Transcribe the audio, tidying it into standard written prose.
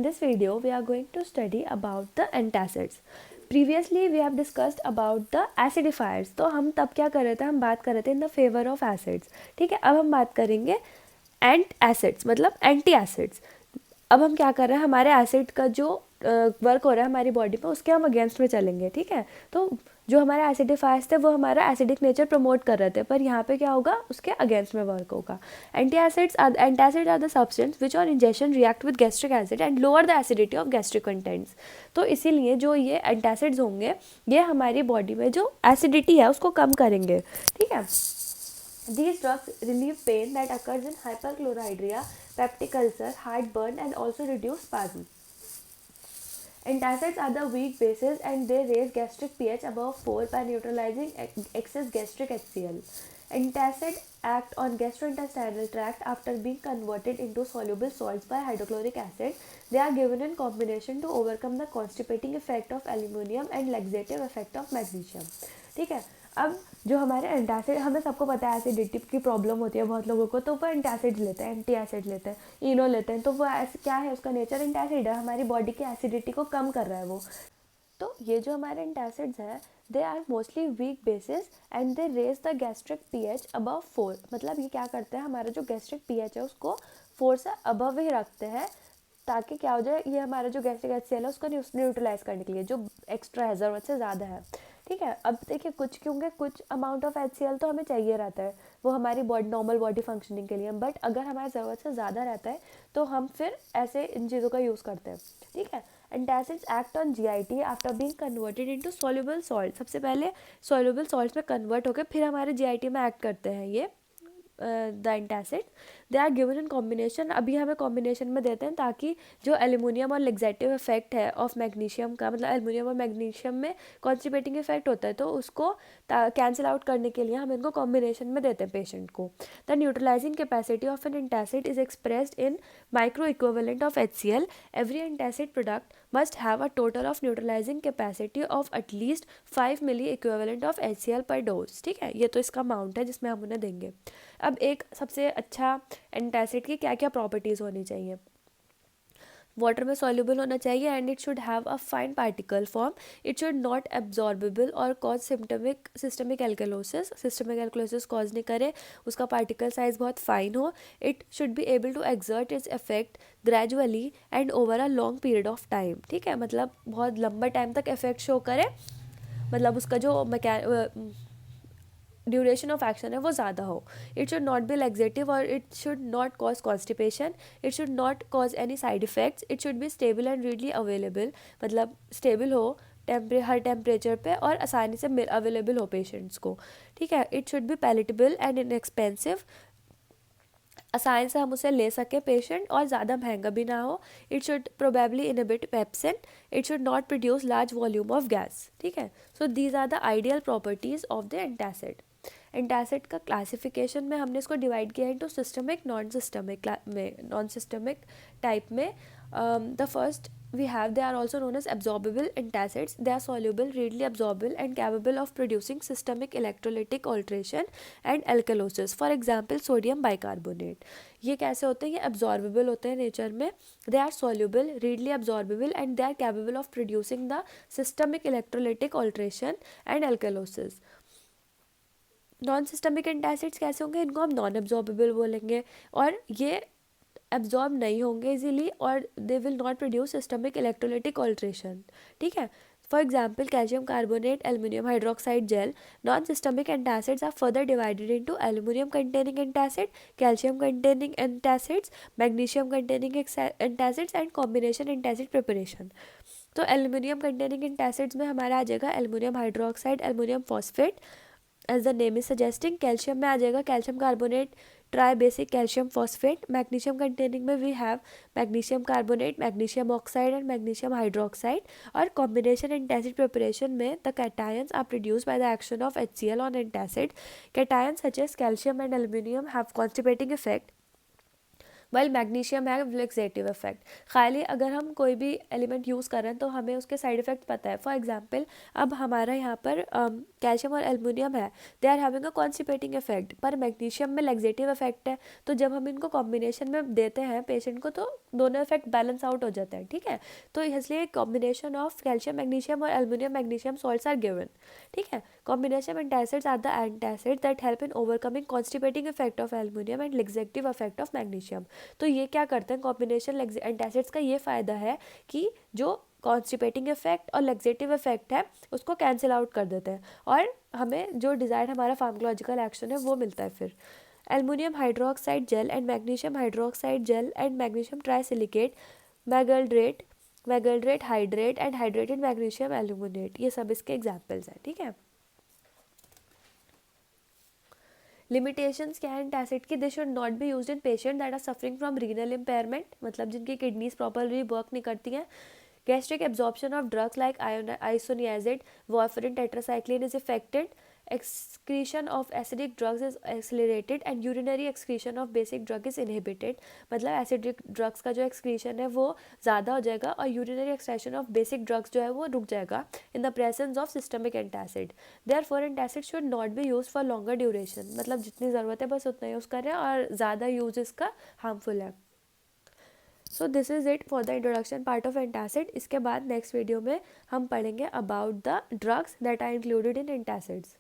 In this video, we are going to study about the antacids. Previously, we have discussed about the acidifiers. तो हम तब क्या कर रहे थे, हम बात कर रहे थे in the favour of acids. ठीक है, अब हम बात करेंगे एंट एसिड्स मतलब एंटी एसिड्स. अब हम क्या कर रहे हैं, हमारे एसिड का जो वर्क हो रहा है हमारी बॉडी में उसके हम अगेंस्ट में चलेंगे. ठीक है, तो जो हमारे एसिडिफायर्स थे वो हमारा एसिडिक नेचर प्रमोट कर रहे थे, पर यहाँ पे क्या होगा, उसके अगेंस्ट में वर्क होगा. Antacids are the substance which on injection react with gastric acid and lower the acidity of gastric contents. तो इसीलिए जो ये एंटासिड्स होंगे ये हमारी बॉडी में जो एसिडिटी है उसको कम करेंगे. ठीक है, these drugs relieve pain that occurs in hyperchlorhydria, peptic ulcer, heartburn, and also reduce spasm. Antacids are the weak bases and they raise gastric pH above 4 by neutralizing excess gastric HCl. Antacids act on gastrointestinal tract after being converted into soluble salts by hydrochloric acid. They are given in combination to overcome the constipating effect of aluminum and laxative effect of magnesium. ठीक है, अब जो हमारे antacid, हमें सबको पता है acidity की प्रॉब्लम होती है बहुत लोगों को, तो वो एंटासिड लेते हैं, एंटी एसिड लेते हैं, इनो लेते हैं. तो वो क्या है, उसका नेचर एंटासिड है, हमारी बॉडी की एसिडिटी को कम कर रहा है वो. तो ये जो हमारे एंटासिड्स हैं they are mostly weak bases and they raise the gastric pH above 4. मतलब ये क्या करते हैं, हमारा जो गैस्ट्रिक पीएच है उसको 4 से अबव ही रखते हैं, ताकि क्या हो जाए, ये हमारा जो गैस्ट्रिक HCl है उसको न्यूट्रलाइज करने के लिए जो एक्स्ट्रा है, ज़रूरत से ज़्यादा है. ठीक है, अब देखिए कुछ, क्योंकि कुछ अमाउंट ऑफ HCl तो हमें चाहिए रहता है वो हमारी बॉडी नॉर्मल बॉडी फंक्शनिंग के लिए, बट अगर हमारी ज़रूरत से ज़्यादा रहता है तो हम फिर ऐसे इन चीज़ों का यूज़ करते हैं. ठीक है, antacids act on GIT after being converted into soluble salt. सबसे पहले सॉल्युबल सॉल्ट्स में कन्वर्ट होकर फिर हमारे GIT में एक्ट करते हैं ये the antacid. They are given in combination. अभी हमें कॉम्बिनेशन में देते हैं ताकि जो एल्यूमिनियम और लेग्जेटिव इफेक्ट है ऑफ मैग्नीशियम का, मतलब एल्यूमिनियम और मैग्नीशियम में कॉन्स्टिपेटिंग इफेक्ट होता है, तो उसको कैंसिल आउट करने के लिए हम इनको कॉम्बिनेशन में देते हैं पेशेंट को. The neutralizing capacity of an antacid is expressed in micro equivalent of HCl. Every antacid product must have a total of neutralizing capacity of at least 5 milli equivalent of HCl per dose. ठीक है, ये तो इसका amount है जिसमें हम उन्हें देंगे. अब एक सबसे अच्छा एंटासिड की क्या क्या प्रॉपर्टीज़ होनी चाहिए. वाटर में सॉल्युबल होना चाहिए and it should have a fine particle form. It should not absorbable और cause systemic alkalosis. Systemic alkalosis cause नहीं करे, उसका पार्टिकल साइज बहुत फाइन हो. It should be able to exert its effect gradually and over a long period of time. ठीक है, मतलब बहुत लंबा टाइम तक इफेक्ट शो करे, मतलब उसका जो ड्यूरेशन ऑफ एक्शन है वो ज़्यादा हो. It should not be laxative और it should not cause constipation. It should not cause any side effects. It should be stable and readily available, मतलब स्टेबल हो हर टेम्परेचर पे और आसानी से अवेलेबल हो पेशेंट्स को. ठीक है, it should B palatable and inexpensive. आसानी से हम उसे ले सके पेशेंट और ज़्यादा महंगा भी ना हो. It should probably inhibit pepsin. It should not produce large volume of gas. ठीक है, so these are the ideal properties of the antacid. Antacid का क्लासिफिकेशन में हमने इसको डिवाइड किया into systemic non systemic type में. The first we have, they are also known as absorbable antacids. They are soluble, readily absorbable and capable of producing systemic electrolytic alteration and alkalosis. For example, sodium bicarbonate. ये कैसे होते हैं, ये absorbable होते हैं nature में. They are soluble, readily absorbable and they are capable of producing the systemic electrolytic alteration and alkalosis. Non systemic antacids कैसे होंगे, इनको हम नॉन एब्जॉर्बेबल बोलेंगे और ये एब्जॉर्ब नहीं होंगे इजीली और they will not produce systemic electrolytic alteration. ठीक है, for example calcium carbonate, aluminium hydroxide gel. Non systemic antacids are further divided into aluminium containing antacid, calcium containing antacids, magnesium containing antacids and combination antacid preparation. तो aluminium containing antacids में हमारा आ जाएगा aluminium hydroxide, aluminium phosphate as the name is suggesting. Calcium में आ जाएगा calcium carbonate, tribasic calcium phosphate. Magnesium containing में we have magnesium carbonate, magnesium oxide and magnesium hydroxide. और कॉम्बिनेशन एंटासिड प्रिपरेशन में the cations are produced by the action of HCl on antacid. Cations such as calcium and aluminium have constipating effect while magnesium have laxative effect. खाली अगर हम कोई भी element use कर रहे हैं तो हमें उसके साइड इफेक्ट पता है। फॉर एग्जांपल अब हमारा यहाँ पर कैल्शियम और एल्युमिनियम है, they are having a constipating effect, पर मैग्नीशियम में लेक्सेटिव इफेक्ट है। तो जब हम इनको कॉम्बिनेशन में देते हैं पेशेंट को तो दोनों इफेक्ट बैलेंस आउट हो जाते हैं, ठीक है। तो इसलिए कॉम्बिनेशन ऑफ कैल्शियम मैग्नीशियम और aluminium magnesium salts are given, ठीक है। Combination antacids are the antacids that help in overcoming constipating effect of aluminium and laxative effect of magnesium. तो ये क्या करते हैं, कॉम्बिनेशन एंटासिड्स का ये फ़ायदा है कि जो कॉन्स्टिपेटिंग इफेक्ट और लेक्सेटिव इफेक्ट है उसको कैंसिल आउट कर देते हैं और हमें जो डिज़ायर्ड हमारा फार्माकोलॉजिकल एक्शन है वो मिलता है। फिर aluminium hydroxide gel and magnesium hydroxide gel and magnesium trisilicate, magaldrate, magaldrate hydrate and hydrated magnesium aluminate, ये सब इसके एग्जाम्पल्स हैं, ठीक है। लिमिटेशंस क्या है एंटासिड की, they should not be used in patient that are suffering from renal impairment, मतलब जिनकी किडनीज प्रॉपरली वर्क नहीं करती हैं। Gastric absorption of drugs like isoniazid, warfarin, tetracycline is affected. Excretion of acidic drugs is accelerated and urinary excretion of basic drug is inhibited. मतलब acidic drugs का जो excretion है वो ज़्यादा हो जाएगा और urinary excretion of basic drugs जो है वो रुक जाएगा in the presence of systemic antacid. Therefore antacid should not be used for longer duration. मतलब जितनी ज़रूरत है बस उतना यूज़ करें और ज़्यादा यूज़ इसका harmful है। So this is it for the introduction part of antacid. इसके बाद नेक्स्ट वीडियो में हम पढ़ेंगे about the drugs that are included in antacids.